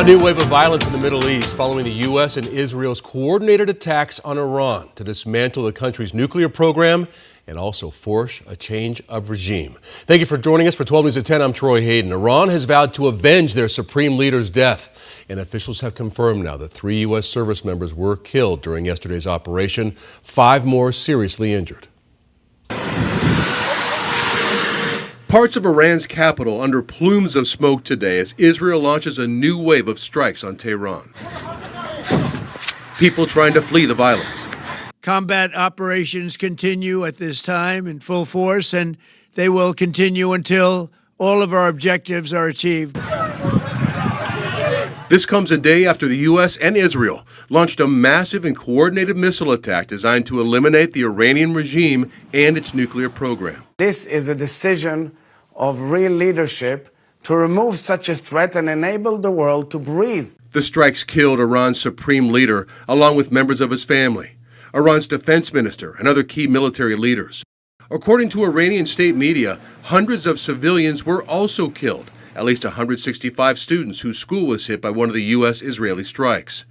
A new wave of violence in the Middle East following the U.S. and Israel's coordinated attacks on Iran to dismantle the country's nuclear program and also force a change of regime. Thank you for joining us for 12 News at 10. I'm Troy Hayden. Iran has vowed to avenge their supreme leader's death, and officials have confirmed now that 3 U.S. service members were killed during yesterday's operation, 5 more seriously injured. Parts of Iran's capital under plumes of smoke today as Israel launches a new wave of strikes on Tehran. People trying to flee the violence. Combat operations continue at this time in full force, and they will continue until all of our objectives are achieved. This comes a day after the U.S. and Israel launched a massive and coordinated missile attack designed to eliminate the Iranian regime and its nuclear program. This is a decision of real leadership to remove such a threat and enable the world to breathe. The strikes killed Iran's supreme leader along with members of his family, Iran's defense minister, and other key military leaders. According to Iranian state media, hundreds of civilians were also killed, at least 165 students whose school was hit by one of the U.S.-Israeli strikes.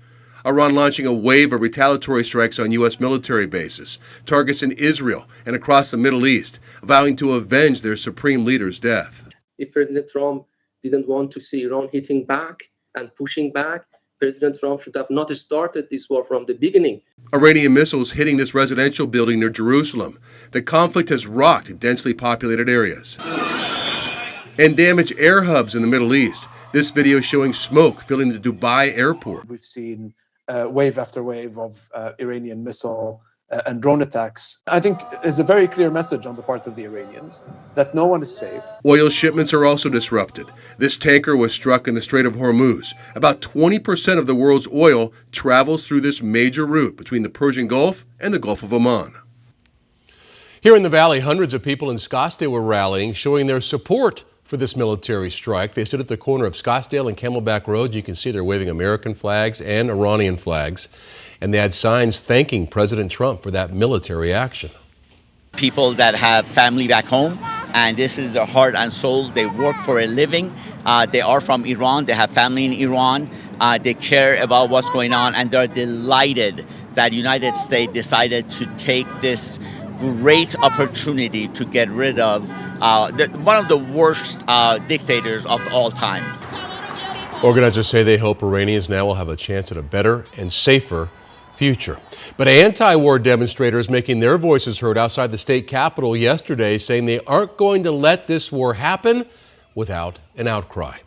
Iran launching a wave of retaliatory strikes on U.S. military bases, targets in Israel and across the Middle East, vowing to avenge their supreme leader's death. If President Trump didn't want to see Iran hitting back and pushing back, President Trump should have not started this war from the beginning. Iranian missiles hitting this residential building near Jerusalem. The conflict has rocked densely populated areas and damaged air hubs in the Middle East. This video showing smoke filling the Dubai airport. We've seen wave after wave of Iranian missile and drone attacks. I think there's a very clear message on the part of the Iranians that no one is safe. Oil shipments are also disrupted. This tanker was struck in the Strait of Hormuz. About 20% of the world's oil travels through this major route between the Persian Gulf and the Gulf of Oman. Here in the valley, hundreds of people in Scottsdale were rallying, showing their support for this military strike. They stood at the corner of Scottsdale and Camelback Road. You can see they're waving American flags and Iranian flags. And they had signs thanking President Trump for that military action. People that have family back home, and this is their heart and soul. They work for a living. They are from Iran. They have family in Iran. They care about what's going on, and they're delighted that the United States decided to take this great opportunity to get rid of one of the worst dictators of all time. Organizers say they hope Iranians now will have a chance at a better and safer future. But anti-war demonstrators making their voices heard outside the state capitol yesterday, saying they aren't going to let this war happen without an outcry.